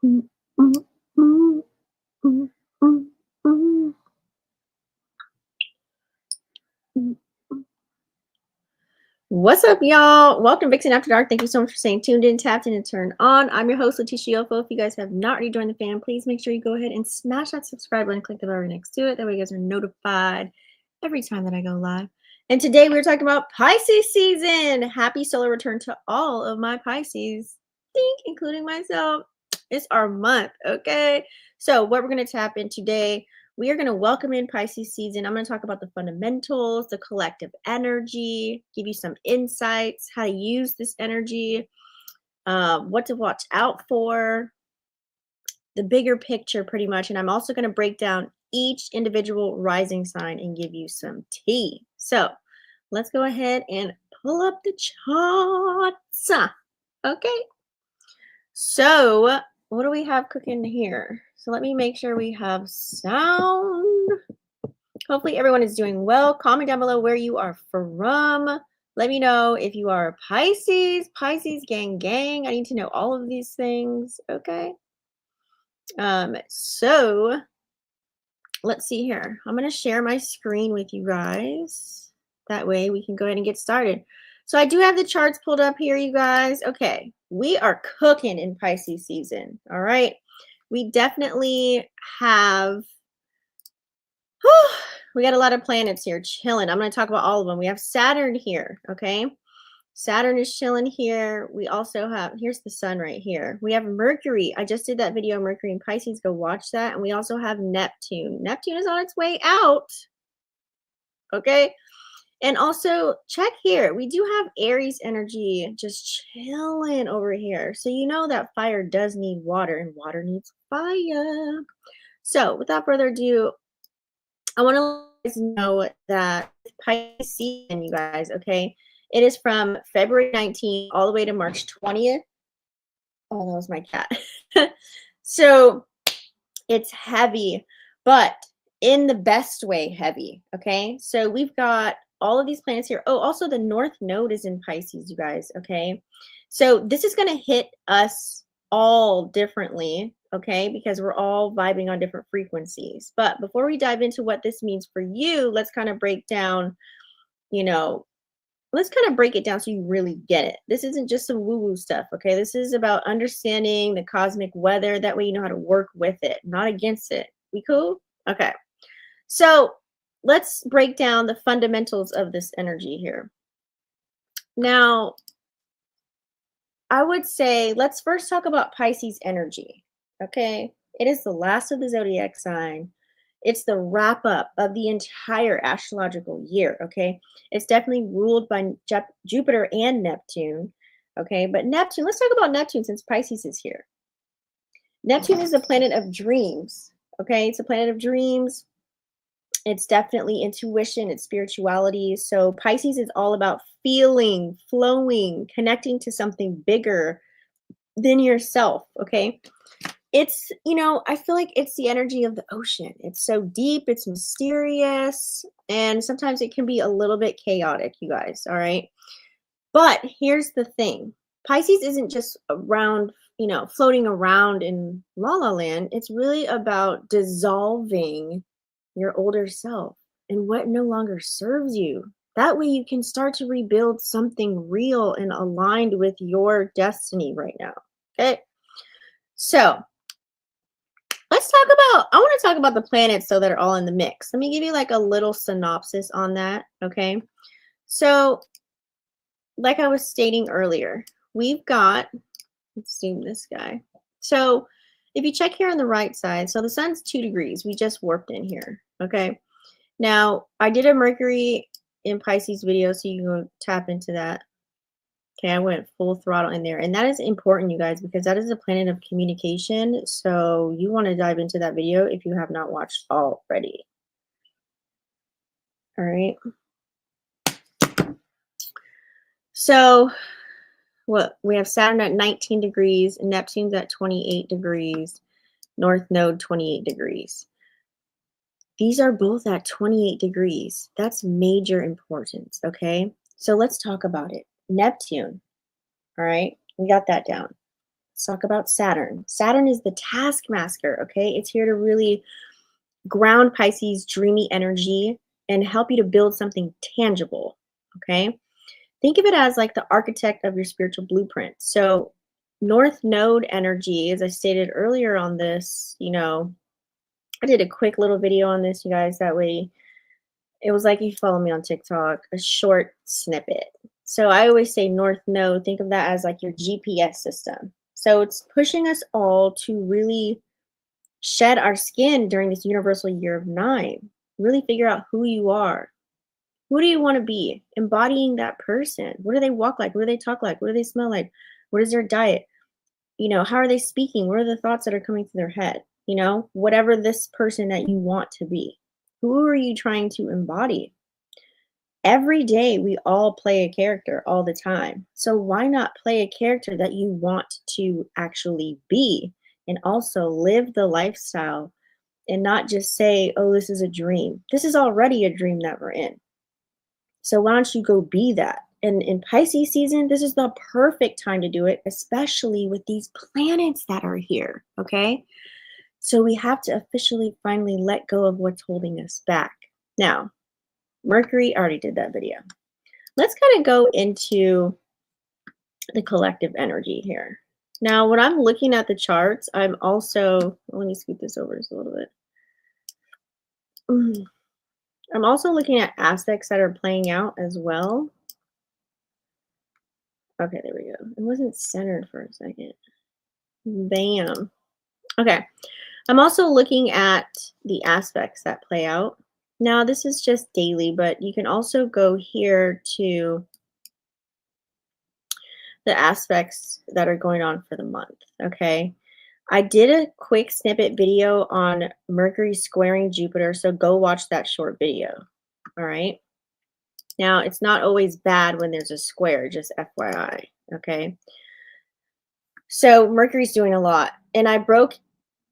Mm, mm, mm, mm, mm, mm, mm, mm. What's up, y'all? Welcome to Vixen After Dark. Thank you so much for staying tuned in, tapped in, and turned on. I'm your host, Leticia Yofo. If you guys have not already joined the fam, please make sure you go ahead and smash that subscribe button, click the bell right next to it. That way you guys are notified every time that I go live. And today we're talking about Pisces season. Happy solar return to all of my Pisces, including myself. It's our month, okay? So what we're going to tap in today, we are going to welcome in Pisces season. I'm going to talk about the fundamentals, the collective energy, give you some insights, how to use this energy, what to watch out for, the bigger picture pretty much. And I'm also going to break down each individual rising sign and give you some tea. So let's go ahead and pull up the charts. Okay. So what do we have cooking here? So let me make sure we have sound. Hopefully everyone is doing well. Comment down below where you are from. Let me know if you are Pisces. Pisces gang gang. I need to know all of these things. Okay. So let's see here. I'm going to share my screen with you guys. That way we can go ahead and get started. So I do have the charts pulled up here, you guys. Okay. We are cooking in Pisces season. All right. We definitely have we got a lot of planets here chilling. I'm going to talk about all of them. We have Saturn here, okay? Saturn is chilling here. We also have, here's the sun right here. We have Mercury. I just did that video, Mercury and Pisces. Go watch that. And we also have Neptune. Neptune is on its way out, okay? And also, check here. We do have Aries energy just chilling over here. So you know that fire does need water, and water needs fire. So without further ado, I want to let you guys know that Pisces season, you guys, okay? It is from February 19th all the way to March 20th. Oh, that was my cat. So it's heavy, but in the best way heavy, okay? So we've got all of these planets here. Oh, also the North Node is in Pisces, you guys, okay? So this is going to hit us all differently, okay? Because we're all vibing on different frequencies. But before we dive into what this means for you, let's kind of break down, let's kind of break it down so you really get it. This isn't just some woo-woo stuff, okay? This is about understanding the cosmic weather. That way you know how to work with it, not against it. We cool? Okay. So let's break down the fundamentals of this energy here. Now, I would say let's first talk about Pisces energy, okay? It is the last of the zodiac sign. It's the wrap up of the entire astrological year, okay? It's definitely ruled by Jupiter and Neptune, okay? But Neptune, let's talk about Neptune since Pisces is here. Neptune is the planet of dreams, okay? It's a planet of dreams. It's definitely intuition, it's spirituality. So Pisces is all about feeling, flowing, connecting to something bigger than yourself, okay? It's, I feel like it's the energy of the ocean. It's so deep, it's mysterious, and sometimes it can be a little bit chaotic, you guys, all right? But here's the thing. Pisces isn't just around, floating around in la la land. It's really about dissolving your older self and what no longer serves you. That way you can start to rebuild something real and aligned with your destiny right now. Okay. So I want to talk about the planets so that are all in the mix. Let me give you like a little synopsis on that. Okay. So, like I was stating earlier, we've got, let's zoom this guy. So, if you check here on the right side, so the sun's 2 degrees. We just warped in here. Okay. Now, I did a Mercury in Pisces video, so you can go tap into that. Okay, I went full throttle in there. And that is important, you guys, because that is a planet of communication. So you want to dive into that video if you have not watched already. All right. So what we have Saturn at 19 degrees, Neptune's at 28 degrees, North Node 28 degrees. These are both at 28 degrees. That's major importance, okay? So let's talk about it. Neptune, all right? We got that down. Let's talk about Saturn. Saturn is the taskmaster, okay? It's here to really ground Pisces' dreamy energy and help you to build something tangible, okay? Think of it as like the architect of your spiritual blueprint. So, North Node energy, as I stated earlier on this, I did a quick little video on this, you guys. That way, it was like you follow me on TikTok, a short snippet. So, I always say North Node, think of that as like your GPS system. So, it's pushing us all to really shed our skin during this universal year of 9. Really figure out who you are. Who do you want to be? Embodying that person. What do they walk like? What do they talk like? What do they smell like? What is their diet? How are they speaking? What are the thoughts that are coming to their head? Whatever this person that you want to be. Who are you trying to embody? Every day we all play a character all the time. So why not play a character that you want to actually be and also live the lifestyle and not just say, oh, this is a dream. This is already a dream that we're in. So why don't you go be that? And in Pisces season, this is the perfect time to do it, especially with these planets that are here, okay? So we have to officially finally let go of what's holding us back. Now, Mercury, I already did that video. Let's kind of go into the collective energy here. Now, when I'm looking at the charts, I'm also, let me scoot this over just a little bit. I'm also looking at aspects that are playing out as well. Okay, there we go. It wasn't centered for a second. Bam. Okay. I'm also looking at the aspects that play out. Now, this is just daily, but you can also go here to the aspects that are going on for the month, okay? I did a quick snippet video on Mercury squaring Jupiter, so go watch that short video, all right? Now, it's not always bad when there's a square, just FYI, okay? So Mercury's doing a lot, and I broke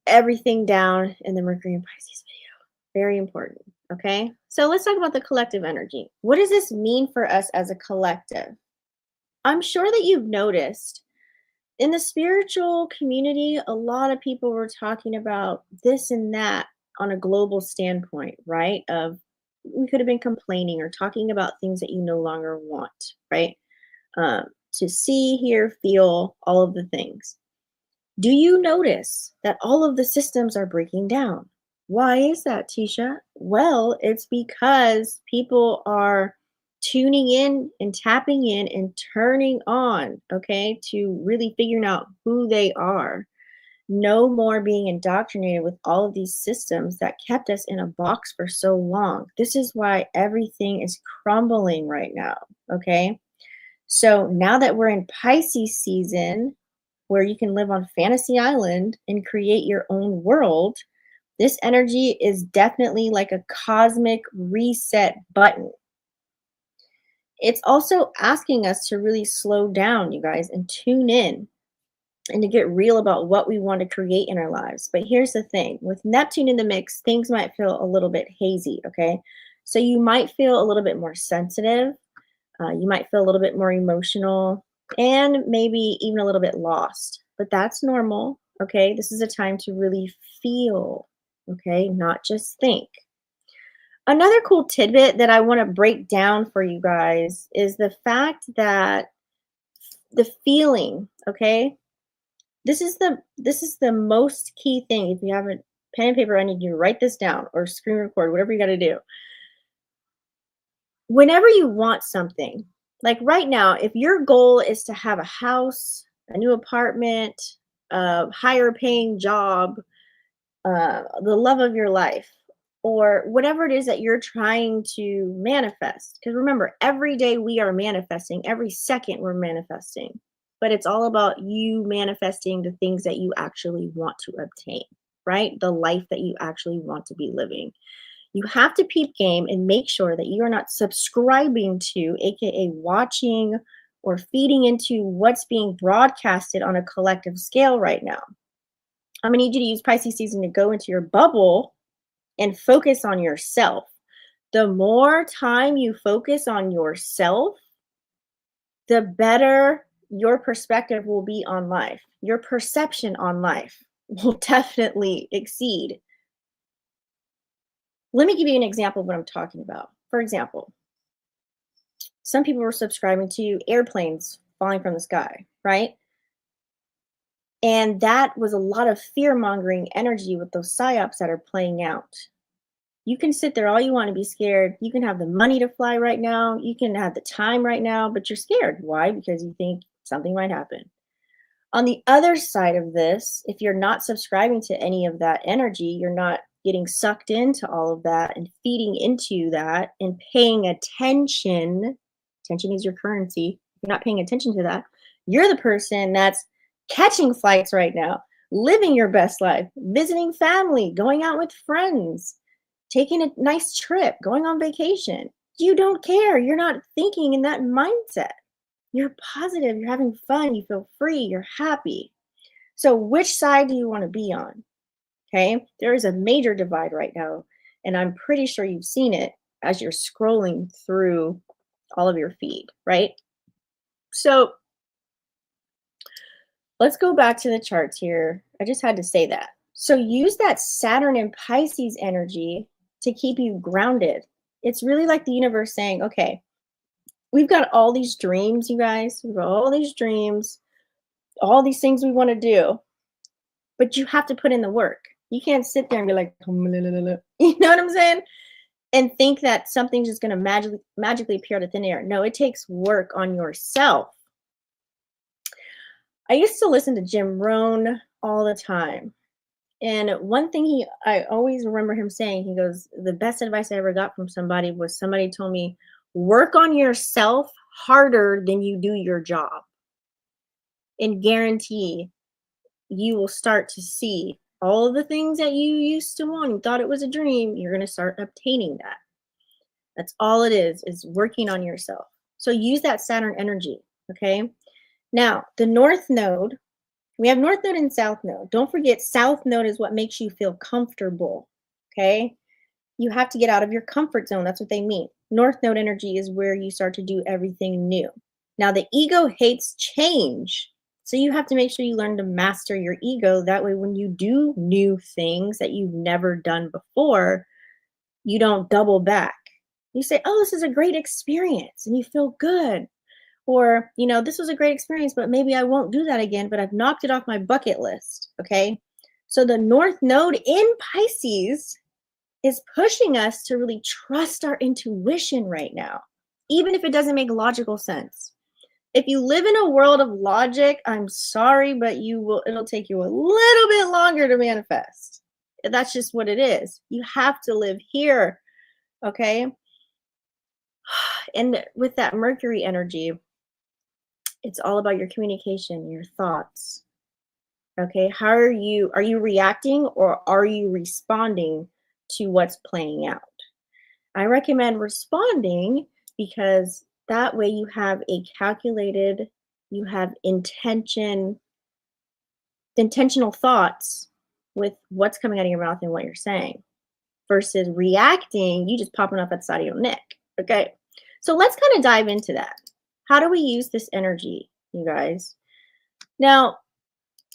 everything down in the Mercury and Pisces video. Very important, okay? So let's talk about the collective energy. What does this mean for us as a collective? I'm sure that you've noticed in the spiritual community, a lot of people were talking about this and that on a global standpoint, right? Of we could have been complaining or talking about things that you no longer want, right? To see, hear, feel, all of the things. Do you notice that all of the systems are breaking down? Why is that, Tisha? Well, it's because people are tuning in and tapping in and turning on, okay, to really figuring out who they are. No more being indoctrinated with all of these systems that kept us in a box for so long. This is why everything is crumbling right now, okay? So now that we're in Pisces season, where you can live on Fantasy Island and create your own world, this energy is definitely like a cosmic reset button. It's also asking us to really slow down, you guys, and tune in and to get real about what we want to create in our lives. But here's the thing, with Neptune in the mix, things might feel a little bit hazy, okay? So you might feel a little bit more sensitive. You might feel a little bit more emotional and maybe even a little bit lost. But that's normal, okay? This is a time to really feel, okay? Not just think. Another cool tidbit that I want to break down for you guys is the fact that the feeling, okay? This is the most key thing. If you have a pen and paper, I need you to write this down or screen record, whatever you got to do. Whenever you want something, like right now, if your goal is to have a house, a new apartment, a higher paying job, the love of your life, or whatever it is that you're trying to manifest. Because remember, every day we are manifesting, every second we're manifesting. But it's all about you manifesting the things that you actually want to obtain, right? The life that you actually want to be living. You have to peep game and make sure that you are not subscribing to, AKA watching or feeding into what's being broadcasted on a collective scale right now. I'm going to need you to use Pisces season to go into your bubble and focus on yourself. The more time you focus on yourself, the better your perspective will be on life. Your perception on life will definitely exceed. Let me give you an example of what I'm talking about. For example, some people were subscribing to airplanes falling from the sky, right? And that was a lot of fear mongering energy with those psyops that are playing out. You can sit there all you want to be scared. You can have the money to fly right now. You can have the time right now, but you're scared. Why? Because you think something might happen. On the other side of this, if you're not subscribing to any of that energy, you're not getting sucked into all of that and feeding into that and paying attention. Attention is your currency. If you're not paying attention to that, you're the person that's catching flights right now, living your best life, visiting family, going out with friends, taking a nice trip, going on vacation. You don't care. You're not thinking in that mindset. You're positive, you're having fun, you feel free, you're happy. So which side do you want to be on? Okay, there is a major divide right now, and I'm pretty sure you've seen it as you're scrolling through all of your feed, right? So let's go back to the charts here. I just had to say that. So use that Saturn and Pisces energy to keep you grounded. It's really like the universe saying, okay, we've got all these dreams, you guys. We've got all these dreams, all these things we want to do, but you have to put in the work. You can't sit there and be like, you know what I'm saying? And think that something's just going to magically appear out of thin air. No, it takes work on yourself. I used to listen to Jim Rohn all the time. And one thing I always remember him saying, he goes, the best advice I ever got from somebody was somebody told me, work on yourself harder than you do your job. And guarantee you will start to see all of the things that you used to want. You thought it was a dream. You're going to start obtaining that. That's all it is working on yourself. So use that Saturn energy. Okay. Now, the North Node, we have North Node and South Node. Don't forget, South Node is what makes you feel comfortable. Okay. You have to get out of your comfort zone. That's what they mean. North Node energy is where you start to do everything new. Now, the ego hates change. So you have to make sure you learn to master your ego. That way, when you do new things that you've never done before, you don't double back. You say, oh, this is a great experience, and you feel good. Or, you know, this was a great experience, but maybe I won't do that again, but I've knocked it off my bucket list. Okay. So the North Node in Pisces is pushing us to really trust our intuition right now, even if it doesn't make logical sense. If you live in a world of logic, I'm sorry, but it'll take you a little bit longer to manifest. That's just what it is. You have to live here, okay? And with that Mercury energy, it's all about your communication, your thoughts. Okay? How are you reacting or are you responding to what's playing out? I recommend responding because that way you have a calculated, you have intentional thoughts with what's coming out of your mouth and what you're saying versus reacting, you just popping up at the side of your neck. Okay. So let's kind of dive into that. How do we use this energy, you guys? Now,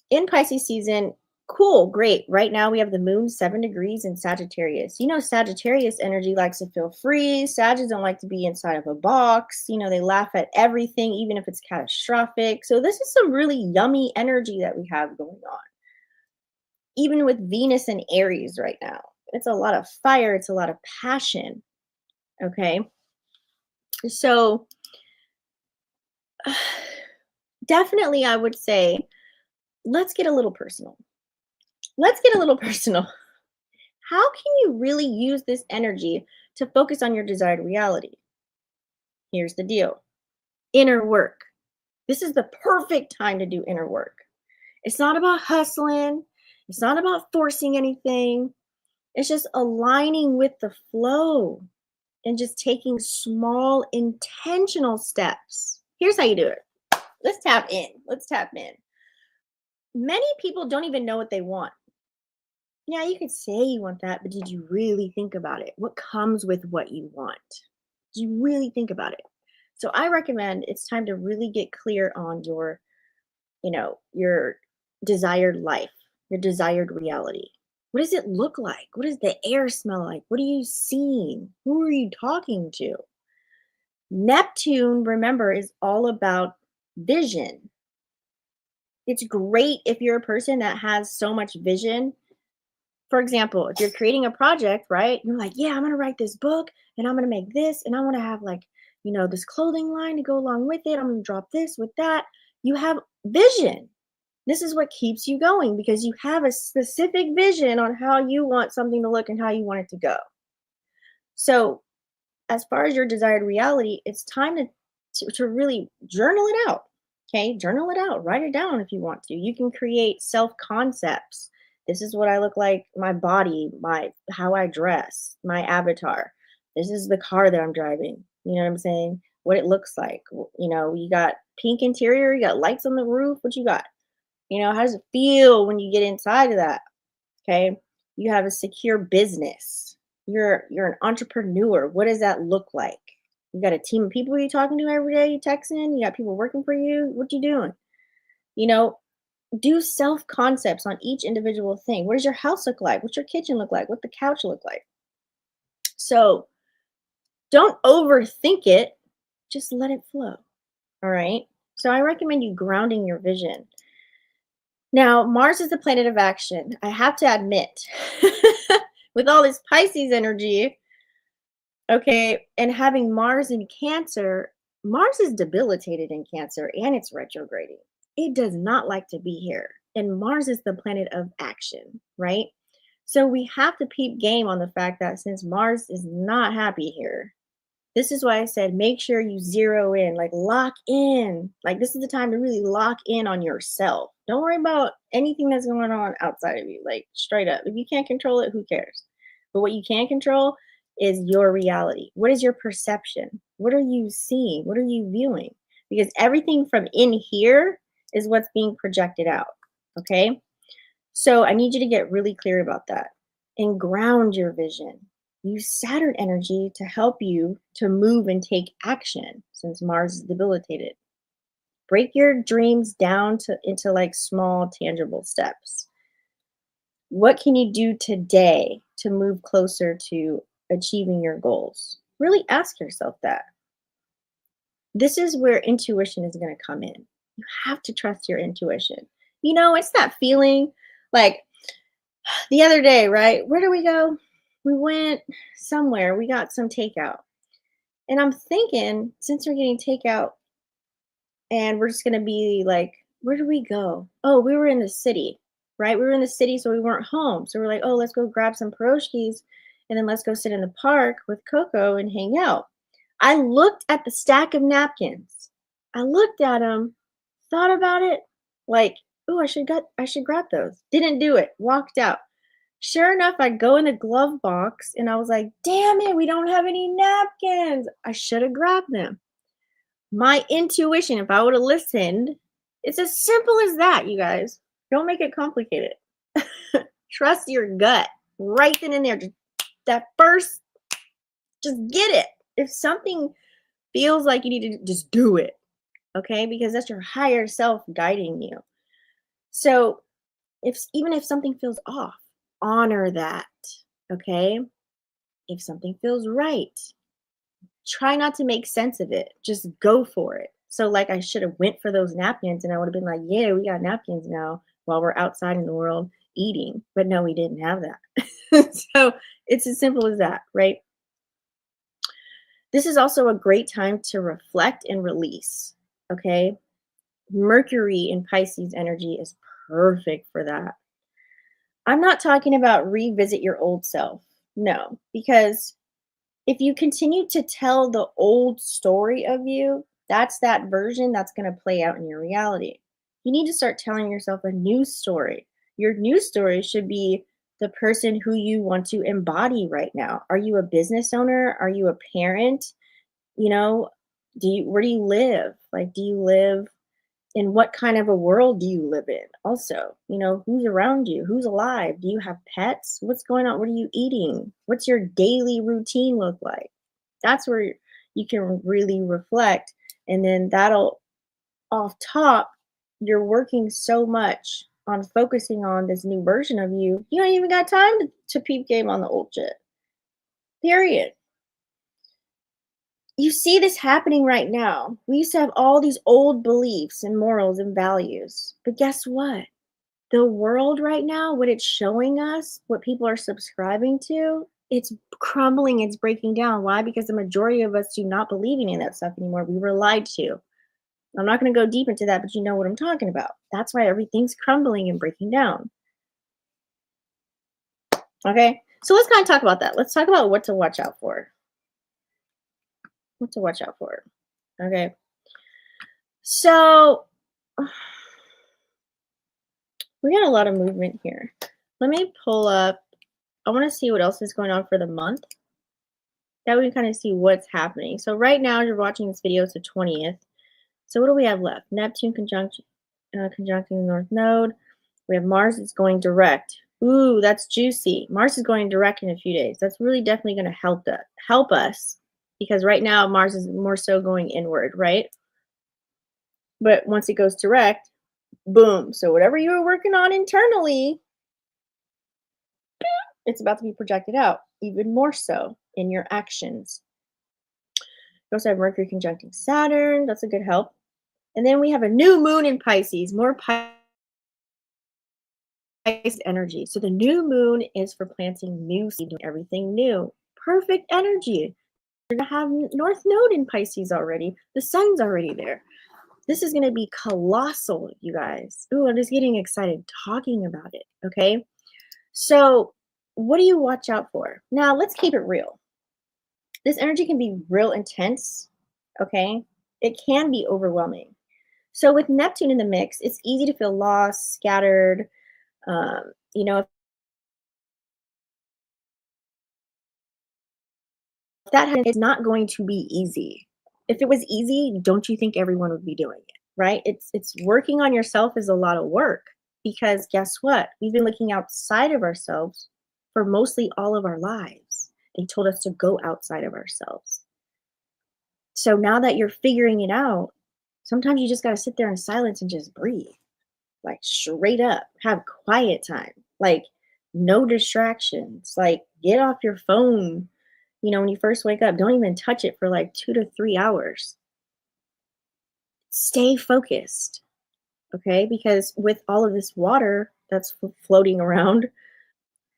in Pisces season, cool, great. Right now we have the moon 7 degrees in Sagittarius. You know, Sagittarius energy likes to feel free. Sagittarius don't like to be inside of a box. You know, they laugh at everything, even if it's catastrophic. So this is some really yummy energy that we have going on. Even with Venus and Aries right now, it's a lot of fire. It's a lot of passion. Okay. So definitely I would say, let's get a little personal. Let's get a little personal. How can you really use this energy to focus on your desired reality? Here's the deal. Inner work. This is the perfect time to do inner work. It's not about hustling. It's not about forcing anything. It's just aligning with the flow and just taking small intentional steps. Here's how you do it. Let's tap in. Let's tap in. Many people don't even know what they want. Yeah, you could say you want that, but did you really think about it? What comes with what you want? Do you really think about it? So I recommend it's time to really get clear on your, your desired life, your desired reality. What does it look like? What does the air smell like? What are you seeing? Who are you talking to? Neptune, remember, is all about vision. It's great if you're a person that has so much vision. For example, if you're creating a project, right? You're like, yeah, I'm going to write this book and I'm going to make this and I want to have like, this clothing line to go along with it. I'm going to drop this with that. You have vision. This is what keeps you going because you have a specific vision on how you want something to look and how you want it to go. So, as far as your desired reality, it's time to really journal it out. Okay, journal it out, write it down if you want to. You can create self concepts. This is what I look like, my body, my how I dress, my avatar. This is the car that I'm driving. You know what I'm saying? What it looks like. You got pink interior, you got lights on the roof. What you got? How does it feel when you get inside of that? Okay. You have a secure business. You're an entrepreneur. What does that look like? You got a team of people you're talking to every day, you texting, you got people working for you. What you doing? You know, do self concepts on each individual thing. What does your house look like? What's your kitchen look like? What the couch look like? So don't overthink it. Just let it flow. All right. So I recommend you grounding your vision. Now, Mars is the planet of action. I have to admit, with all this Pisces energy, okay, and having Mars in Cancer, Mars is debilitated in Cancer and it's retrograding. It does not like to be here. And Mars is the planet of action, right? So we have to peep game on the fact that since Mars is not happy here, this is why I said make sure you zero in, like lock in. Like this is the time to really lock in on yourself. Don't worry about anything that's going on outside of you. Like straight up. If you can't control it, who cares? But what you can control is your reality. What is your perception? What are you seeing? What are you viewing? Because everything from in here is what's being projected out. Okay? So I need you to get really clear about that and ground your vision. Use Saturn energy to help you to move and take action since Mars is debilitated. Break your dreams down into like small, tangible steps. What can you do today to move closer to achieving your goals? Really ask yourself that. This is where intuition is going to come in. You have to trust your intuition. It's that feeling like the other day, right? Where do we go? We went somewhere. We got some takeout. And I'm thinking, since we're getting takeout and we're just going to be like, where do we go? Oh, we were in the city, right? We were in the city, so we weren't home. So we're like, oh, let's go grab some pierogies and then let's go sit in the park with Coco and hang out. I looked at the stack of napkins. I looked at them, thought about it, like, oh, I should grab those. Didn't do it. Walked out. Sure enough, I go in the glove box and I was like, damn it, we don't have any napkins. I should have grabbed them. My intuition, if I would have listened, it's as simple as that, you guys. Don't make it complicated. Trust your gut right then and there. Just that first, just get it. If something feels like you need to just do it, okay? Because that's your higher self guiding you. So even if something feels off, honor that, okay? If something feels right, try not to make sense of it. Just go for it. So like I should have went for those napkins and I would have been like, yeah, we got napkins now while we're outside in the world eating. But no, we didn't have that. So it's as simple as that, right? This is also a great time to reflect and release, okay? Mercury in Pisces energy is perfect for that. I'm not talking about revisit your old self. No, because if you continue to tell the old story of you, that's that version that's going to play out in your reality. You need to start telling yourself a new story. Your new story should be the person who you want to embody right now. Are you a business owner? Are you a parent? Where do you live? Like, do you live in what kind of a world do you live in? Also, who's around you? Who's alive? Do you have pets? What's going on? What are you eating? What's your daily routine look like? That's where you can really reflect. And then that'll, off top, you're working so much on focusing on this new version of you, you don't even got time to peep game on the old shit. Period. You see this happening right now. We used to have all these old beliefs and morals and values. But guess what? The world right now, what it's showing us, what people are subscribing to, it's crumbling, it's breaking down. Why? Because the majority of us do not believe in any of that stuff anymore. We were lied to. I'm not going to go deep into that, but you know what I'm talking about. That's why everything's crumbling and breaking down. Okay, so let's kind of talk about that. Let's talk about what to watch out for. What to watch out for. Okay, so we got a lot of movement here. Let me pull up. I want to see what else is going on for the month. That we can kind of see what's happening. So right now, you're watching this video. It's the 20th. So what do we have left? Neptune conjuncting the North Node. We have Mars is going direct. Ooh, that's juicy. Mars is going direct in a few days. That's really definitely going to help us because right now Mars is more so going inward, right? But once it goes direct, boom. So whatever you were working on internally, it's about to be projected out even more so in your actions. We also have Mercury conjuncting Saturn. That's a good help. And then we have a new moon in Pisces, more Pisces energy. So the new moon is for planting new seed, doing everything new. Perfect energy. You're going to have North Node in Pisces already. The sun's already there. This is going to be colossal, you guys. Ooh, I'm just getting excited talking about it, okay? So what do you watch out for? Now, let's keep it real. This energy can be real intense, okay? It can be overwhelming. So with Neptune in the mix, it's easy to feel lost, scattered. You know, if that happens, it's not going to be easy. If it was easy, don't you think everyone would be doing it, right? It's working on yourself is a lot of work because guess what? We've been looking outside of ourselves for mostly all of our lives. They told us to go outside of ourselves. So now that you're figuring it out, sometimes you just got to sit there in silence and just breathe. Like straight up, have quiet time, like no distractions, like get off your phone. You know, when you first wake up, don't even touch it for like 2 to 3 hours. Stay focused, okay? Because with all of this water that's floating around,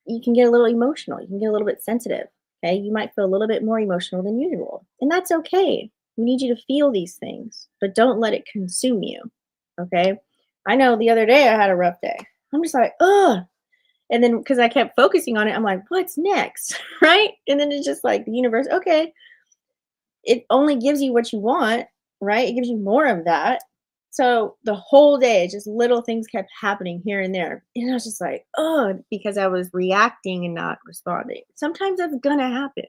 you can get a little emotional. You can get a little bit sensitive, okay? You might feel a little bit more emotional than usual, and that's okay. We need you to feel these things, but don't let it consume you, okay? I know the other day I had a rough day. I'm just like, ugh. And then because I kept focusing on it, I'm like, what's next? Right? And then it's just like the universe, okay, it only gives you what you want, right? It gives you more of that. So the whole day, just little things kept happening here and there. And I was just like, oh, because I was reacting and not responding. Sometimes that's gonna happen.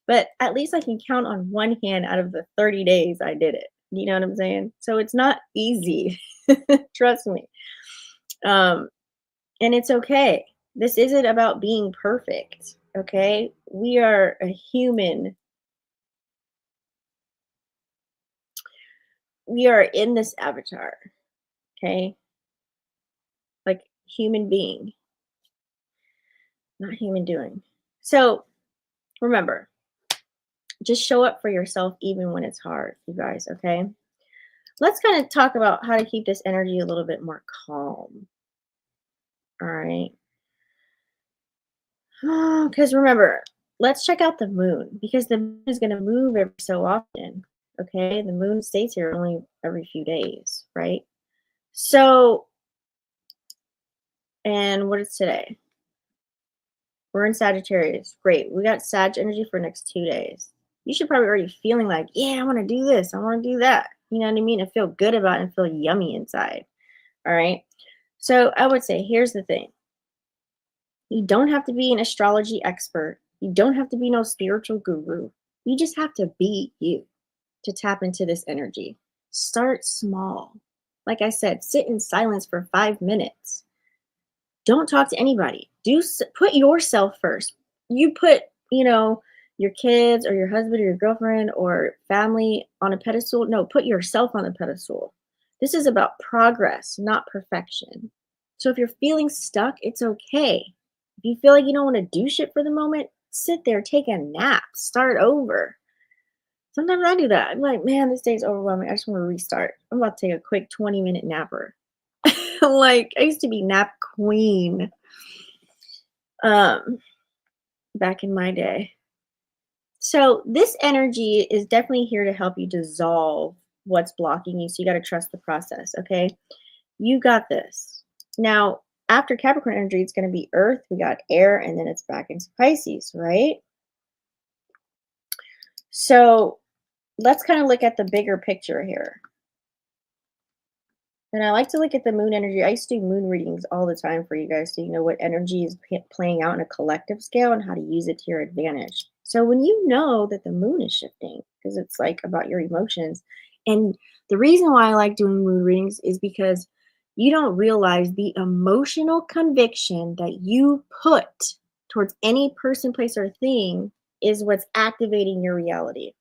But at least I can count on one hand out of the 30 days I did it. You know what I'm saying? So it's not easy. Trust me. And it's okay. This isn't about being perfect. Okay. We are a human. We are in this avatar. Okay. Like human being, not human doing. So remember, just show up for yourself even when it's hard, you guys. Okay. Let's kind of talk about how to keep this energy a little bit more calm. All right. Because remember, let's check out the moon because the moon is going to move every so often. Okay. The moon stays here only every few days, right? So, and what is today? We're in Sagittarius. Great. We got Sag energy for the next 2 days. You should probably already feeling like, yeah, I want to do this. I want to do that. You know what I mean? And feel good about it and feel yummy inside. All right. So I would say, here's the thing. You don't have to be an astrology expert. You don't have to be no spiritual guru. You just have to be you to tap into this energy. Start small. Like I said, sit in silence for 5 minutes. Don't talk to anybody. Put yourself first. You put, your kids or your husband or your girlfriend or family on a pedestal. No, put yourself on the pedestal. This is about progress, not perfection. So if you're feeling stuck, it's okay. If you feel like you don't want to do shit for the moment, sit there, take a nap, start over. Sometimes I do that. I'm like, man, this day's overwhelming. I just want to restart. I'm about to take a quick 20-minute napper. Like, I used to be nap queen back in my day. So this energy is definitely here to help you dissolve what's blocking you. So you got to trust the process, okay? You got this. Now, after Capricorn energy, it's going to be Earth, we got air, and then it's back into Pisces, right? So let's kind of look at the bigger picture here. And I like to look at the moon energy. I used to do moon readings all the time for you guys so you know what energy is playing out in a collective scale and how to use it to your advantage. So when you know that the moon is shifting, because it's like about your emotions, and the reason why I like doing moon readings is because you don't realize the emotional conviction that you put towards any person, place, or thing is what's activating your reality.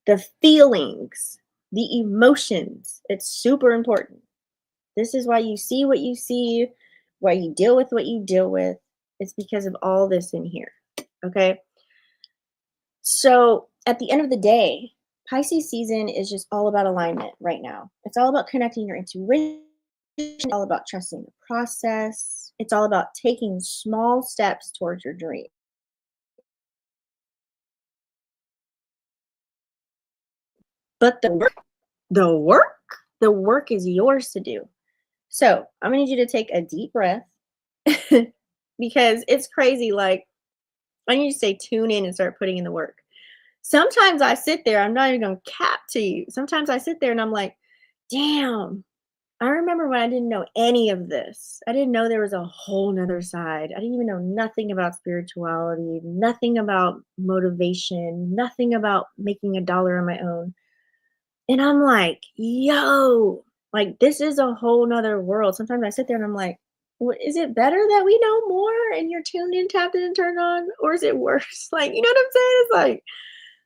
The feelings, the emotions, it's super important. This is why you see what you see, why you deal with what you deal with. It's because of all this in here. Okay. So at the end of the day, Pisces season is just all about alignment right now. It's all about connecting your intuition. It's all about trusting the process. It's all about taking small steps towards your dream. But the work is yours to do. So I'm gonna need you to take a deep breath because it's crazy. Like, I need you to say tune in and start putting in the work. Sometimes I sit there, I'm not even gonna cap to you. Sometimes I sit there and I'm like, damn, I remember when I didn't know any of this. I didn't know there was a whole nother side. I didn't even know nothing about spirituality, nothing about motivation, nothing about making a dollar on my own. And I'm like, yo, like this is a whole nother world. Sometimes I sit there and I'm like, what, is it better that we know more and you're tuned in, tapped in, and turned on? Or is it worse? Like, you know what I'm saying? It's like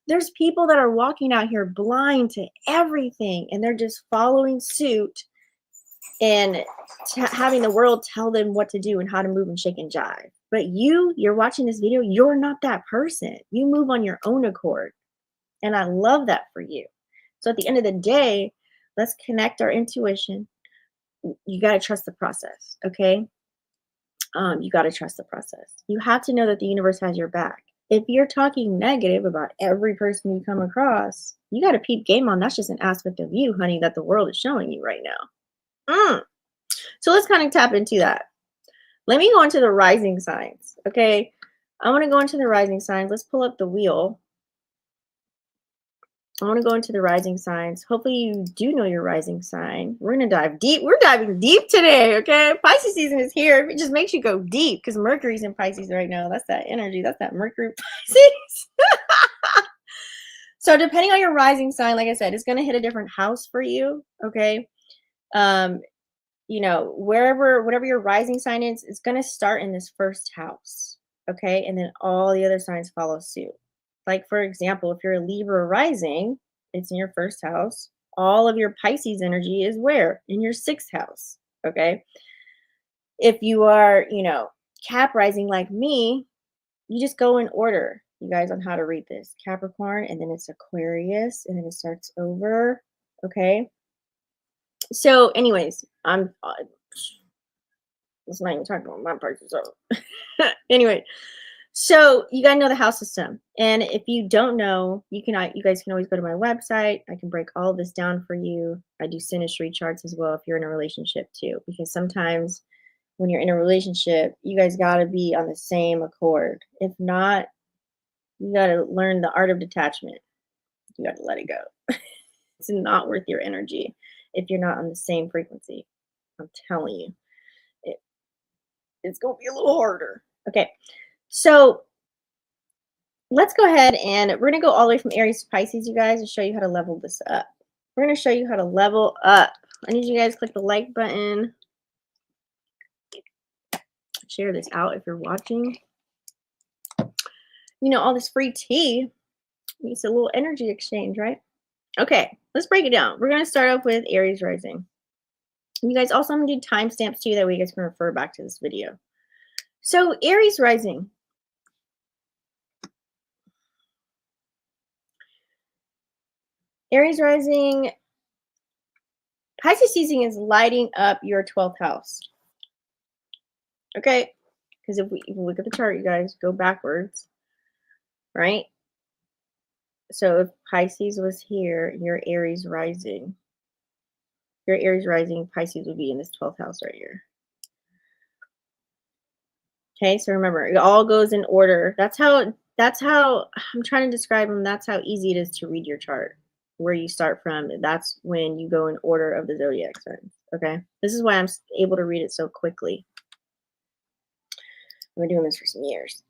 there's people that are walking out here blind to everything and they're just following suit and having the world tell them what to do and how to move and shake and jive. But you're watching this video, you're not that person. You move on your own accord. And I love that for you. So at the end of the day, let's connect our intuition. You got to trust the process, okay? You got to trust the process. You have to know that the universe has your back. If you're talking negative about every person you come across, you got to peep game on. That's just an aspect of you, honey, that the world is showing you right now. So let's kind of tap into that. Let me go into the rising signs, okay? I want to go into the rising signs. Let's pull up the wheel. I want to go into the rising signs. Hopefully you do know your rising sign. We're going to dive deep. We're diving deep today, okay? Pisces season is here. It just makes you go deep because Mercury's in Pisces right now. That's that energy. That's that Mercury Pisces. So depending on your rising sign, like I said, it's going to hit a different house for you, okay? You know, whatever your rising sign is, it's going to start in this first house, okay? And then all the other signs follow suit. Like, for example, if you're a Libra rising, it's in your first house. All of your Pisces energy is where? In your sixth house, okay? If you are, you know, Cap rising like me, you just go in order, you guys, on how to read this. Capricorn, and then it's Aquarius, and then it starts over, okay? So anyways, let's not even talk about my parts. So anyway, so you gotta know the house system. And if you don't know, you guys can always go to my website. I can break all of this down for you. I do synastry charts as well if you're in a relationship too, because sometimes when you're in a relationship, you guys gotta be on the same accord. If not, you gotta learn the art of detachment. You gotta let it go. It's not worth your energy if you're not on the same frequency. I'm telling you, it's gonna be a little harder. Okay. So let's go ahead and we're going to go all the way from Aries to Pisces, you guys, and show you how to level this up. We're going to show you how to level up. I need you guys to click the like button. Share this out if you're watching. all this free tea needs a little energy exchange, right? Okay, let's break it down. We're going to start off with Aries rising. You guys also, I'm going to do timestamps too, that way you guys can refer back to this video. So Aries rising. Aries rising, Pisces season is lighting up your 12th house. Okay? Because if we look at the chart, you guys, go backwards, right? So if Pisces was here, your Aries rising, Pisces would be in this 12th house right here. Okay, so remember, it all goes in order. That's how I'm trying to describe them. That's how easy it is to read your chart. Where you start from, that's when you go in order of the zodiac signs. Okay, this is why I'm able to read it so quickly. I've been doing this for some years.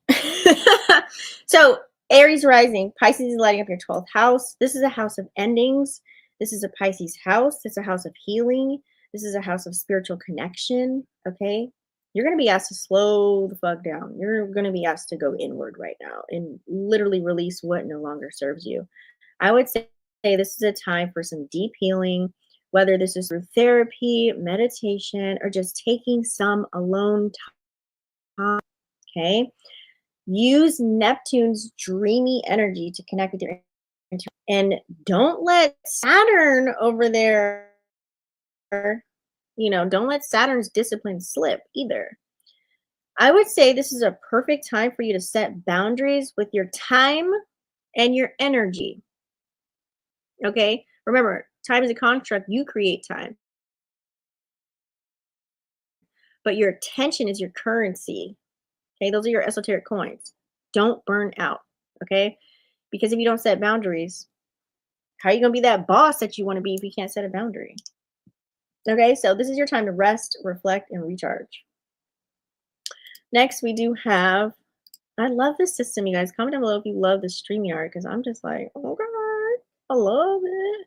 So Aries rising, Pisces is lighting up your 12th house. This is a house of endings. This is a Pisces house. It's a house of healing. This is a house of spiritual connection. Okay, you're going to be asked to slow the fuck down. You're going to be asked to go inward right now and literally release what no longer serves you. I would say this is a time for some deep healing, whether this is through therapy, meditation, or just taking some alone time. Okay. Use Neptune's dreamy energy to connect with your intuition. And don't let Saturn over there, don't let Saturn's discipline slip either. I would say this is a perfect time for you to set boundaries with your time and your energy. Okay? Remember, time is a construct. You create time. But your attention is your currency. Okay? Those are your esoteric coins. Don't burn out. Okay? Because if you don't set boundaries, how are you going to be that boss that you want to be if you can't set a boundary? Okay? So this is your time to rest, reflect, and recharge. Next, we do have, I love this system, you guys. Comment down below if you love the StreamYard, because I'm just like, oh God, I love it.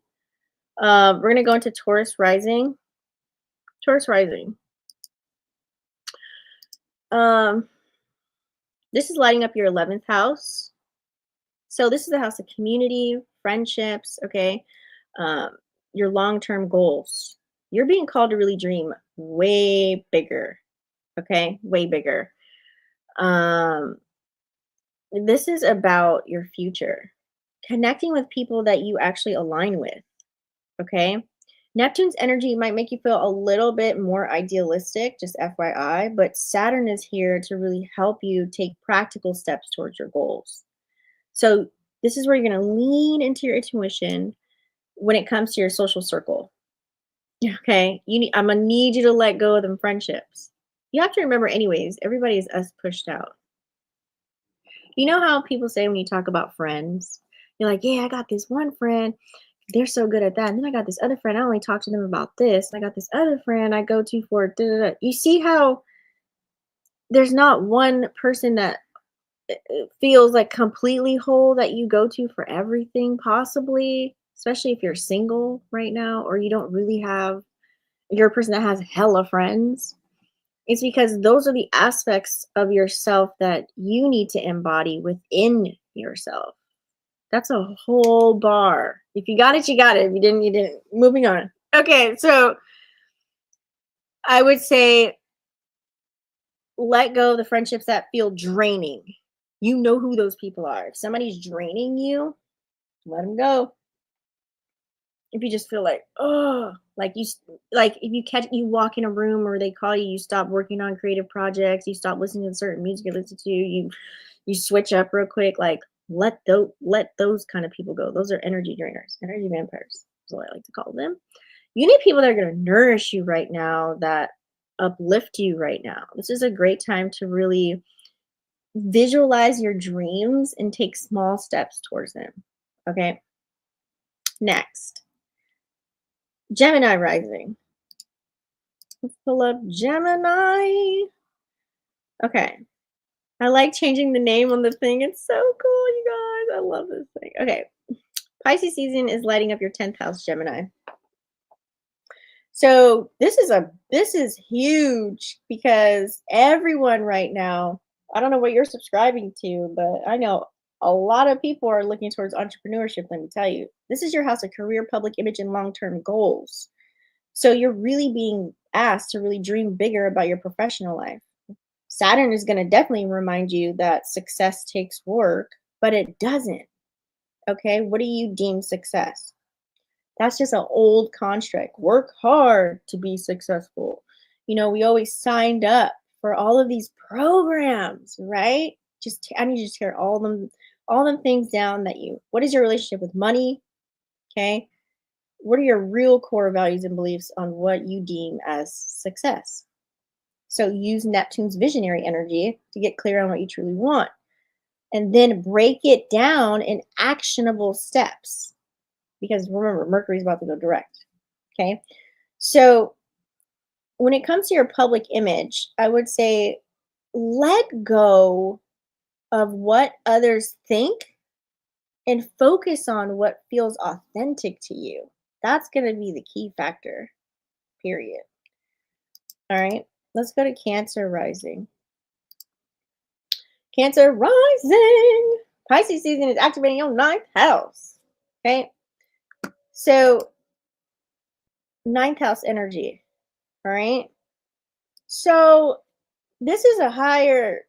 We're going to go into Taurus rising. Taurus rising. This is lighting up your 11th house. So this is the house of community, friendships, okay? Your long-term goals. You're being called to really dream way bigger, okay? Way bigger. This is about your future. Connecting with people that you actually align with, okay? Neptune's energy might make you feel a little bit more idealistic, just FYI, but Saturn is here to really help you take practical steps towards your goals. So this is where you're going to lean into your intuition when it comes to your social circle. Okay? I'm going to need you to let go of them friendships. You have to remember anyways, everybody is us pushed out. You know how people say when you talk about friends, you're like, yeah, I got this one friend. They're so good at that. And then I got this other friend. I only talk to them about this. And I got this other friend I go to for da-da-da. You see how there's not one person that feels like completely whole that you go to for everything possibly, especially if you're single right now or you don't really have, you're a person that has hella friends. It's because those are the aspects of yourself that you need to embody within yourself. That's a whole bar. If you got it, you got it. If you didn't, you didn't. Moving on. Okay, so I would say let go of the friendships that feel draining. You know who those people are. If somebody's draining you, let them go. If you just feel like, oh, if you walk in a room or they call you, you stop working on creative projects, you stop listening to certain music you listen to, you switch up real quick, like let those kind of people go. Those are energy drainers, energy vampires is what I like to call them. You need people that are going to nourish you right now, that uplift you right now. This is a great time to really visualize your dreams and take small steps towards them. Okay. Next, Gemini rising. Let's pull up Gemini. Okay. I like changing the name on the thing. It's so cool, you guys. I love this thing. Okay. Pisces season is lighting up your 10th house, Gemini. So this is huge because everyone right now I don't know what you're subscribing to, but I know a lot of people are looking towards entrepreneurship, let me tell you. This is your house of career, public image, and long-term goals. So you're really being asked to really dream bigger about your professional life. Saturn is going to definitely remind you that success takes work, but it doesn't. Okay? What do you deem success? That's just an old construct. Work hard to be successful. We always signed up for all of these programs, right? I need you to tear all them things down that what is your relationship with money? Okay. What are your real core values and beliefs on what you deem as success? So use Neptune's visionary energy to get clear on what you truly want. And then break it down in actionable steps. Because remember, Mercury's about to go direct. Okay. So when it comes to your public image, I would say let go of what others think and focus on what feels authentic to you. That's going to be the key factor, period. All right. Let's go to Cancer rising. Cancer rising. Pisces season is activating your ninth house. Okay. So, ninth house energy. All right. So, this is a higher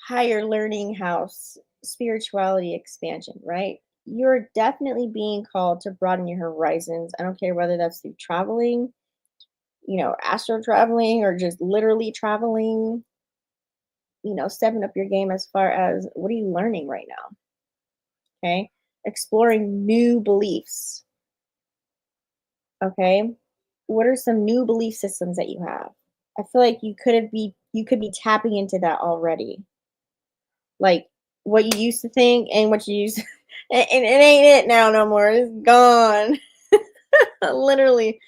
learning house, spirituality expansion, right? You're definitely being called to broaden your horizons. I don't care whether that's through traveling, astral traveling, or just literally traveling, stepping up your game as far as what are you learning right now? Okay. Exploring new beliefs. Okay. What are some new belief systems that you have? I feel like you could be tapping into that already. Like what you used to think and what you used and it ain't it now no more. It's gone. Literally.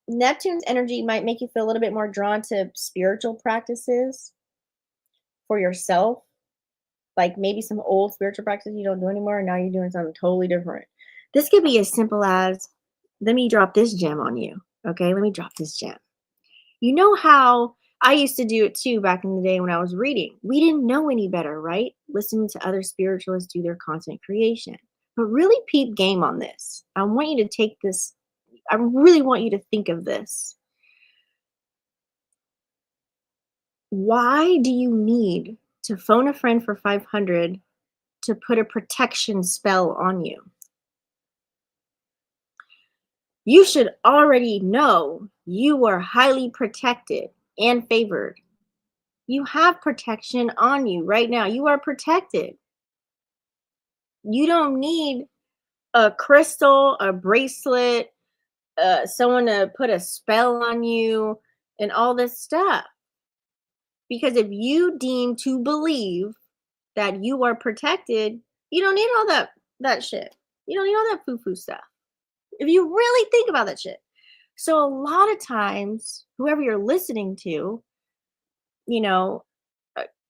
Neptune's energy might make you feel a little bit more drawn to spiritual practices for yourself. Like maybe some old spiritual practices you don't do anymore, and now you're doing something totally different. This could be as simple as, let me drop this gem on you. Okay, let me drop this gem. You know how I used to do it too back in the day when I was reading. We didn't know any better, right? Listening to other spiritualists do their content creation. But really peep game on this. I want you to take this, I really want you to think of this. Why do you need to phone a friend for 500 to put a protection spell on you? You should already know you are highly protected and favored. You have protection on you right now. You are protected. You don't need a crystal, a bracelet, someone to put a spell on you, and all this stuff. Because if you deem to believe that you are protected, you don't need all that shit. You don't need all that foo-foo stuff. If you really think about that shit. So a lot of times, whoever you're listening to, you know,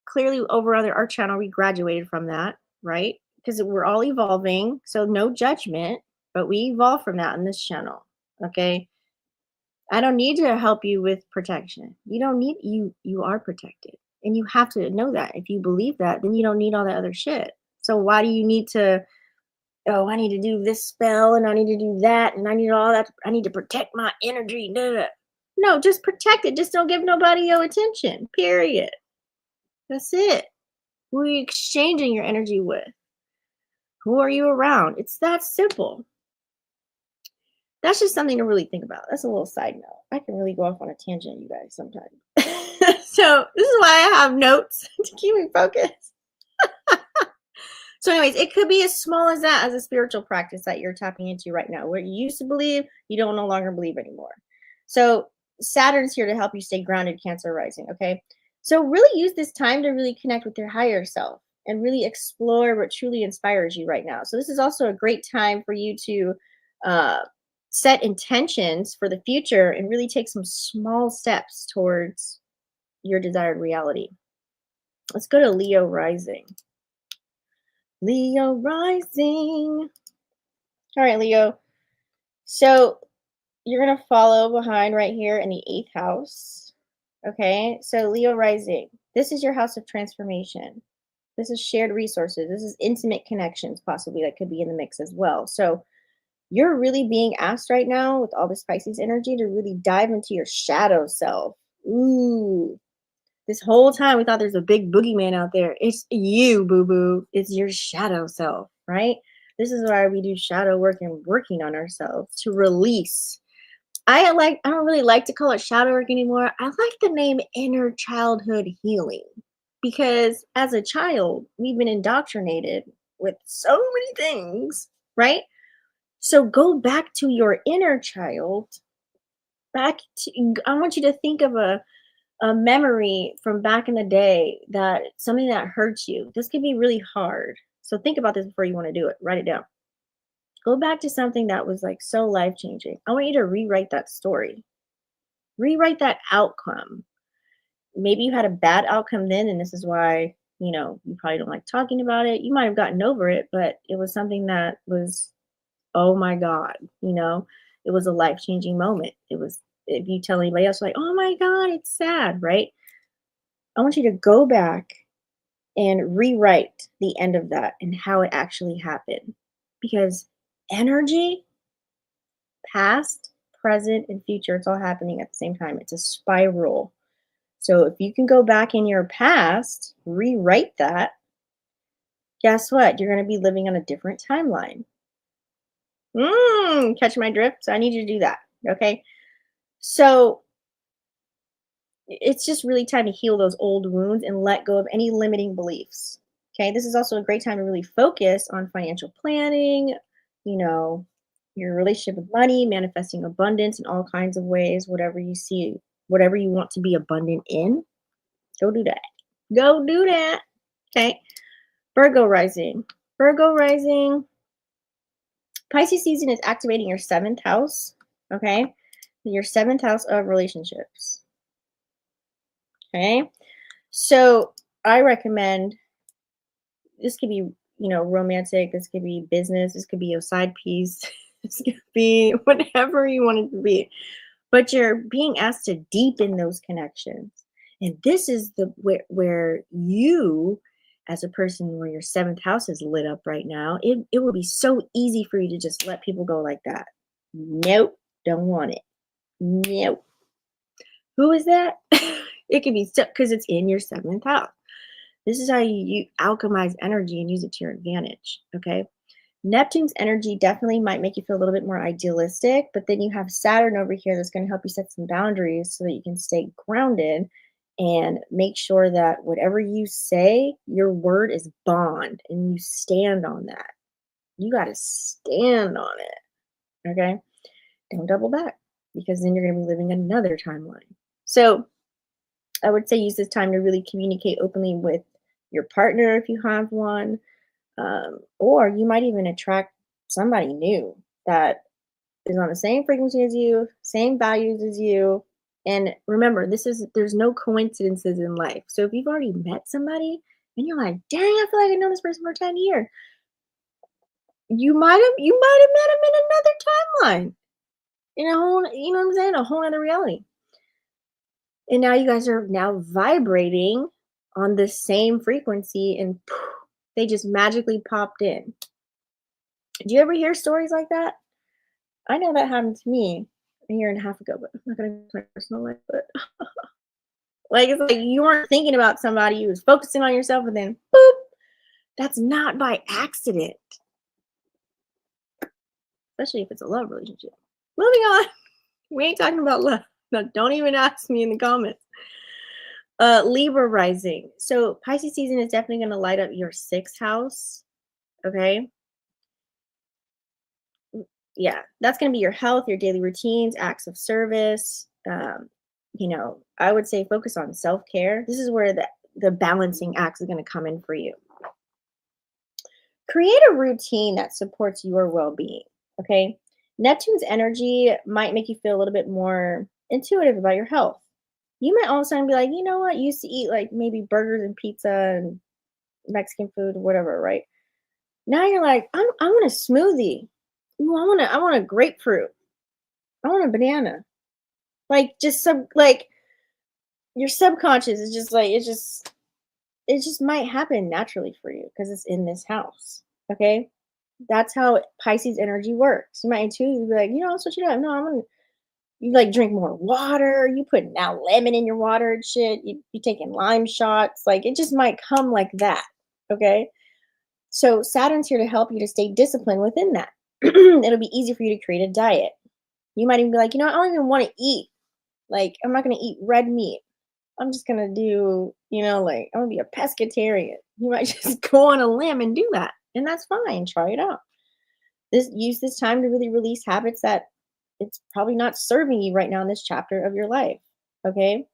clearly over on our channel, we graduated from that, right? Because we're all evolving. So no judgment, but we evolve from that in this channel. Okay. I don't need to help you with protection. You don't need you are protected. And you have to know that. If you believe that, then you don't need all that other shit. So why do you need to, oh, I need to do this spell and I need to do that and I need all that. I need to protect my energy. Blah, blah. No, just protect it. Just don't give nobody your attention. Period. That's it. Who are you exchanging your energy with? Who are you around? It's that simple. That's just something to really think about. That's a little side note. I can really go off on a tangent, you guys, sometimes. So this is why I have notes to keep me focused. So anyways, it could be as small as that, as a spiritual practice that you're tapping into right now. Where you used to believe, you don't no longer believe anymore. So Saturn's here to help you stay grounded, Cancer rising, okay? So really use this time to really connect with your higher self and really explore what truly inspires you right now. So this is also a great time for you to set intentions for the future and really take some small steps towards your desired reality. Let's go to Leo rising. Leo rising. All right, Leo. So you're going to follow behind right here in the 8th house. Okay, so Leo rising. This is your house of transformation. This is shared resources. This is intimate connections, possibly, that could be in the mix as well. So you're really being asked right now with all this Pisces energy to really dive into your shadow self. Ooh, this whole time we thought there's a big boogeyman out there. It's you, boo boo. It's your shadow self, right? This is why we do shadow work and working on ourselves to release. I don't really like to call it shadow work anymore. I like the name inner childhood healing because as a child, we've been indoctrinated with so many things, right? So go back to your inner child. I want you to think of a memory from back in the day, that something that hurts you. This could be really hard. So think about this before you want to do it. Write it down. Go back to something that was like so life changing. I want you to rewrite that story, rewrite that outcome. Maybe you had a bad outcome then, and this is why, you probably don't like talking about it. You might have gotten over it, but it was something that was, oh my God, it was a life changing moment. It was, if you tell anybody else, like, oh my God, it's sad, right? I want you to go back and rewrite the end of that and how it actually happened. Because energy, past, present, and future, it's all happening at the same time. It's a spiral. So if you can go back in your past, rewrite that, guess what? You're going to be living on a different timeline. Catch my drift? So I need you to do that. Okay. So it's just really time to heal those old wounds and let go of any limiting beliefs. Okay. This is also a great time to really focus on financial planning, you know, your relationship with money, manifesting abundance in all kinds of ways, whatever you see, whatever you want to be abundant in, go do that. Go do that. Okay. Virgo rising. Virgo rising. Pisces season is activating your seventh house. Okay. Your seventh house of relationships. Okay. So I recommend, this could be, romantic. This could be business. This could be a side piece. This could be whatever you want it to be. But you're being asked to deepen those connections. And this is the where you, as a person where your seventh house is lit up right now, it would be so easy for you to just let people go like that. Nope, don't want it. Nope. Who is that? It could be because it's in your seventh house. This is how you alchemize energy and use it to your advantage. Okay. Neptune's energy definitely might make you feel a little bit more idealistic, but then you have Saturn over here that's going to help you set some boundaries so that you can stay grounded and make sure that whatever you say, your word is bond and you stand on that. You got to stand on it. Okay. Don't double back, because then you're going to be living another timeline. So I would say use this time to really communicate openly with your partner if you have one. Or you might even attract somebody new that is on the same frequency as you, same values as you. And remember, there's no coincidences in life. So if you've already met somebody and you're like, dang, I feel like I've known this person for 10 years, you might have met him in another timeline. In a whole, you know what I'm saying? A whole other reality. And now you guys are now vibrating on the same frequency, and poof, they just magically popped in. Do you ever hear stories like that? I know that happened to me a year and a half ago, but I'm not going to my personal life. But like, it's like you weren't thinking about somebody, you was focusing on yourself, and then boop, that's not by accident. Especially if it's a love relationship. Moving on. We ain't talking about love. No, don't even ask me in the comments. Libra rising. So Pisces season is definitely going to light up your sixth house. Okay. Yeah, that's going to be your health, your daily routines, acts of service. I would say focus on self-care. This is where the balancing acts is going to come in for you. Create a routine that supports your well-being. Okay. Neptune's energy might make you feel a little bit more intuitive about your health. You might all of a sudden be like, you know what? I used to eat like maybe burgers and pizza and Mexican food or whatever, right? Now you're like, I want a smoothie. Ooh, I want a grapefruit. I want a banana. Like just some like your subconscious is just like, it just might happen naturally for you because it's in this house. Okay. That's how Pisces energy works. You might intuitively be like, I'll switch it up. No, I'm gonna you like drink more water, you put now lemon in your water and shit, you taking lime shots, like it just might come like that. Okay. So Saturn's here to help you to stay disciplined within that. It'll be easy for you to create a diet. You might even be like, I don't even want to eat. Like, I'm not gonna eat red meat. I'm just gonna do, like I'm gonna be a pescatarian. You might just go on a limb and do that. And that's fine. Try it out. Use this time to really release habits that it's probably not serving you right now in this chapter of your life. Okay.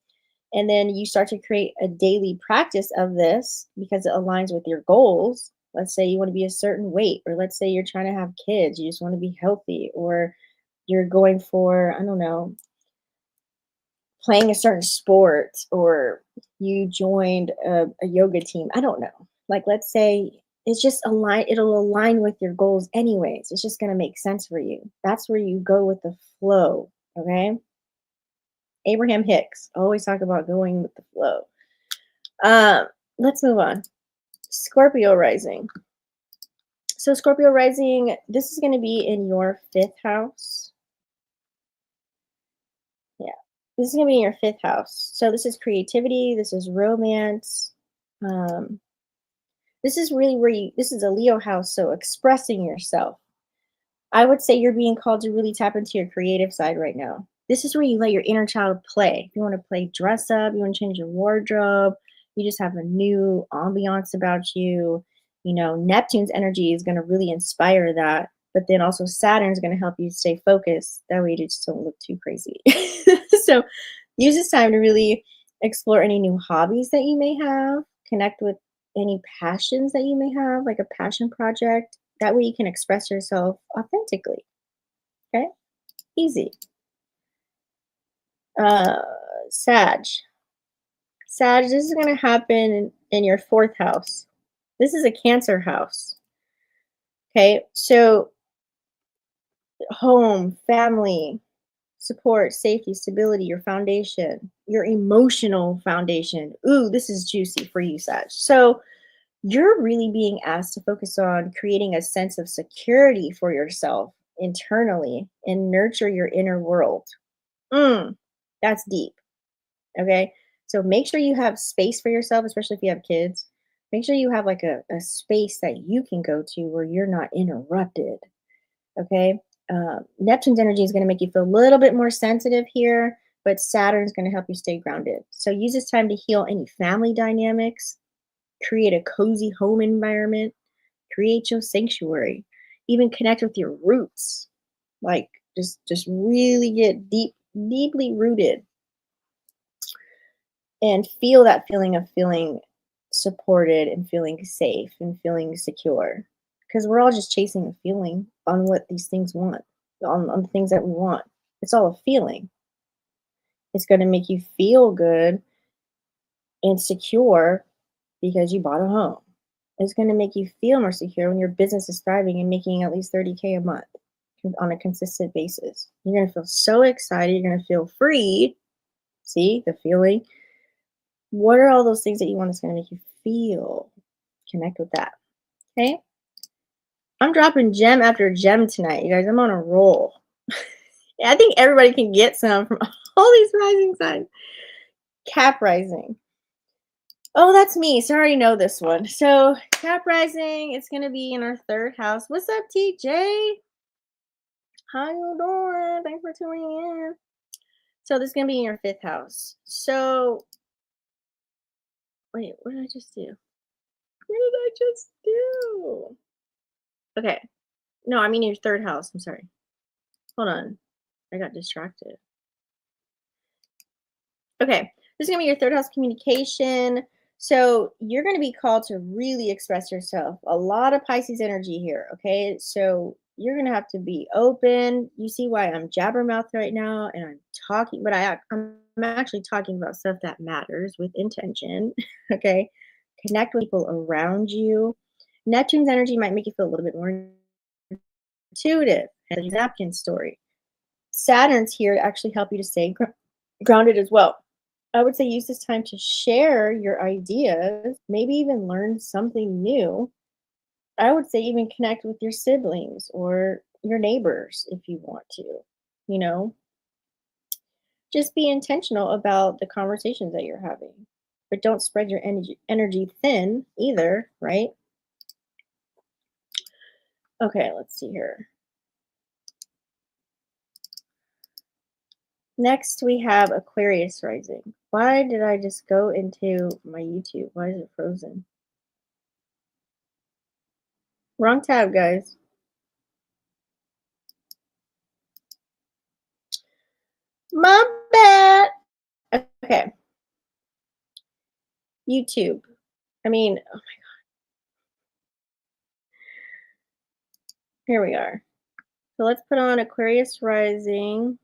And then you start to create a daily practice of this because it aligns with your goals. Let's say you want to be a certain weight, or let's say you're trying to have kids, you just want to be healthy, or you're going for, I don't know, playing a certain sport, or you joined a yoga team. I don't know. Like, let's say it's just it'll align with your goals anyways. It's just going to make sense for you. That's where you go with the flow. Okay. Abraham Hicks always talk about going with the flow. Let's move on. Scorpio rising. So Scorpio rising, this is going to be in your 5th house. Yeah. This is going to be in your 5th house. So this is creativity. This is romance. This is really where this is a Leo house. So expressing yourself. I would say you're being called to really tap into your creative side right now. This is where you let your inner child play. If you want to play dress up, you want to change your wardrobe, you just have a new ambiance about you. Neptune's energy is going to really inspire that. But then also Saturn's going to help you stay focused. That way you just don't look too crazy. So use this time to really explore any new hobbies that you may have, connect with any passions that you may have, like a passion project. That way you can express yourself authentically. Okay? Easy. Sag. Sag, this is going to happen in your 4th house. This is a Cancer house. Okay? So home, family, support, safety, stability, your foundation, your emotional foundation. Ooh, this is juicy for you, Sag. So you're really being asked to focus on creating a sense of security for yourself internally and nurture your inner world. That's deep. Okay. So make sure you have space for yourself, especially if you have kids. Make sure you have like a space that you can go to where you're not interrupted. Okay. Neptune's energy is going to make you feel a little bit more sensitive here, but Saturn's going to help you stay grounded. So use this time to heal any family dynamics, create a cozy home environment, create your sanctuary, even connect with your roots. Like just really get deeply rooted and feel that feeling of feeling supported and feeling safe and feeling secure. Because we're all just chasing a feeling on what these things want, on the things that we want. It's all a feeling. It's going to make you feel good and secure because you bought a home. It's going to make you feel more secure when your business is thriving and making at least 30K a month on a consistent basis. You're going to feel so excited. You're going to feel free. See the feeling? What are all those things that you want that's going to make you feel? Connect with that. Okay? I'm dropping gem after gem tonight, you guys. I'm on a roll. Yeah, I think everybody can get some from all these rising signs. Cap rising. Oh, that's me. So I already know this one. So Cap rising, it's going to be in our 3rd house. What's up, TJ? How you doing? Thanks for tuning in. So this is going to be in your 5th house. So, wait, what did I just do? What did I just do? Okay. No, I mean your 3rd house. I'm sorry. Hold on. I got distracted. Okay. This is going to be your 3rd house communication. So you're going to be called to really express yourself. A lot of Pisces energy here. Okay. So you're going to have to be open. You see why I'm jabbermouth right now and I'm talking, but I'm actually talking about stuff that matters with intention. Okay. Connect with people around you. Neptune's energy might make you feel a little bit more intuitive. And the napkin story. Saturn's here to actually help you to stay grounded as well. I would say use this time to share your ideas, maybe even learn something new. I would say even connect with your siblings or your neighbors if you want to. You know, just be intentional about the conversations that you're having. But don't spread your energy thin either, right? Okay, let's see here. Next, we have Aquarius rising. Why did I just go into my YouTube? Why is it frozen? Wrong tab, guys. My bad. Okay, YouTube. I mean, here we are. So let's put on Aquarius rising.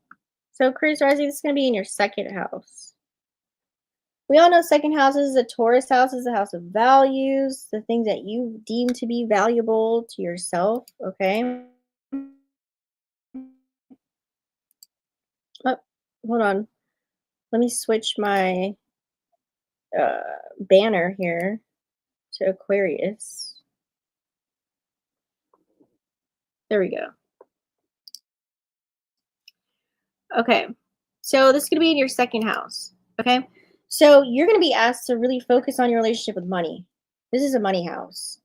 So Aquarius rising is going to be in your second house. We all know second house is a Taurus house, is a house of values, the things that you deem to be valuable to yourself. Okay. Oh, hold on. Let me switch my uh, banner here to Aquarius. There we go. Okay. So this is going to be in your second house. Okay. So you're going to be asked to really focus on your relationship with money. This is a money house.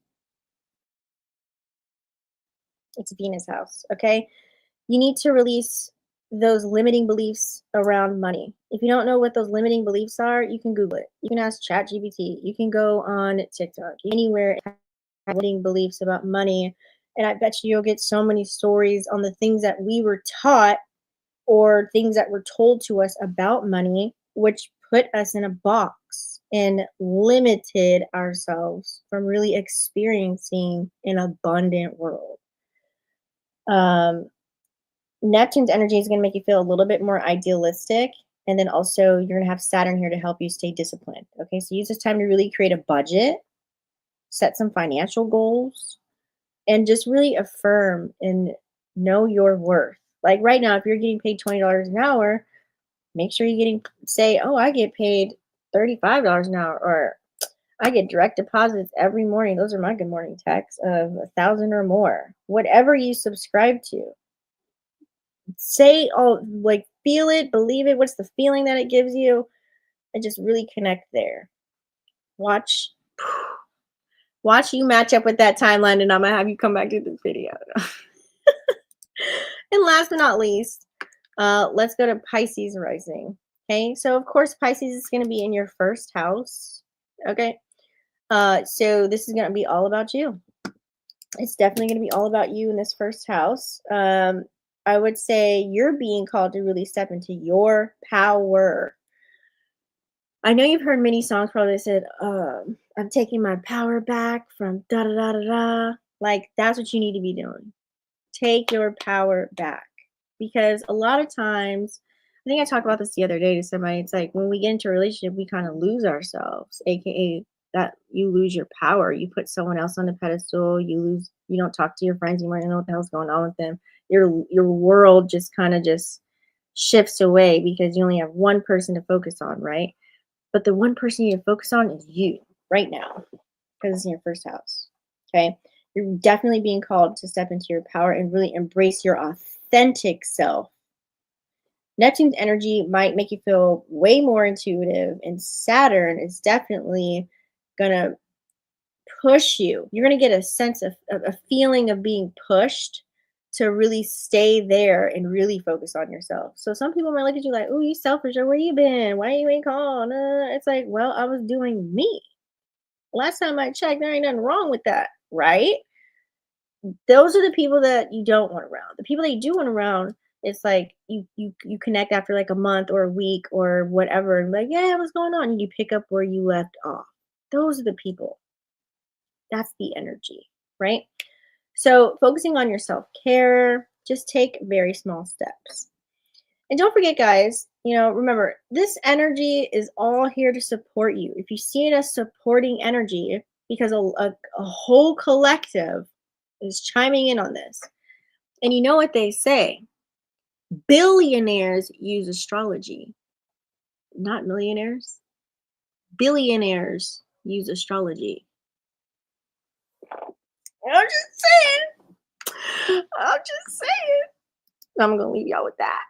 It's a Venus house. Okay. You need to release those limiting beliefs around money. If you don't know what those limiting beliefs are, you can Google it. You can ask ChatGPT. You can go on TikTok, anywhere limiting beliefs about money. And I bet you'll get so many stories on the things that we were taught or things that were told to us about money, which put us in a box and limited ourselves from really experiencing an abundant world. Um, Neptune's energy is going to make you feel a little bit more idealistic. And then also, you're going to have Saturn here to help you stay disciplined. Okay, so use this time to really create a budget, set some financial goals, and just really affirm and know your worth. Like right now, if you're getting paid $20 an hour, make sure you're getting, say, oh, I get paid $35 an hour, or I get direct deposits every morning. Those are my good morning texts of 1,000 or more. Whatever you subscribe to, say, oh, like feel it, believe it. What's the feeling that it gives you? And just really connect there. Watch, watch you match up with that timeline, and I'm gonna have you come back to this video. And last but not least, let's go to Pisces rising. Okay, so of course Pisces is going to be in your first house. Okay, so this is going to be all about you. It's definitely going to be all about you in this first house. I would say you're being called to really step into your power. I know you've heard many songs probably that said, I'm taking my power back from da da da da da. Like, that's what you need to be doing. Take your power back. Because a lot of times, I think I talked about this the other day to somebody. It's like when we get into a relationship, we kind of lose ourselves, aka that you lose your power. You put someone else on the pedestal, you don't talk to your friends, you might know what the hell's going on with them. Your world just kind of just shifts away because you only have one person to focus on, right? But the one person you need to focus on is you right now, because it's in your first house. Okay. You're definitely being called to step into your power and really embrace your authentic self. Neptune's energy might make you feel way more intuitive, and Saturn is definitely going to push you. You're going to get a sense of a feeling of being pushed to really stay there and really focus on yourself. So some people might look at you like, oh, you selfish, or where you been? Why you ain't called? It's like, well, I was doing me. Last time I checked, there ain't nothing wrong with that, right? Those are the people that you don't want around. The people that you do want around, it's like you connect after like a month or a week or whatever, and like, yeah, what's going on? And you pick up where you left off. Those are the people. That's the energy, right? So focusing on your self-care, just take very small steps. And don't forget, guys, remember, this energy is all here to support you. If you see it as supporting energy, because a whole collective is chiming in on this. And you know what they say? Billionaires use astrology. not millionaires. Billionaires use astrology. I'm just saying. I'm just saying. I'm gonna leave y'all with that.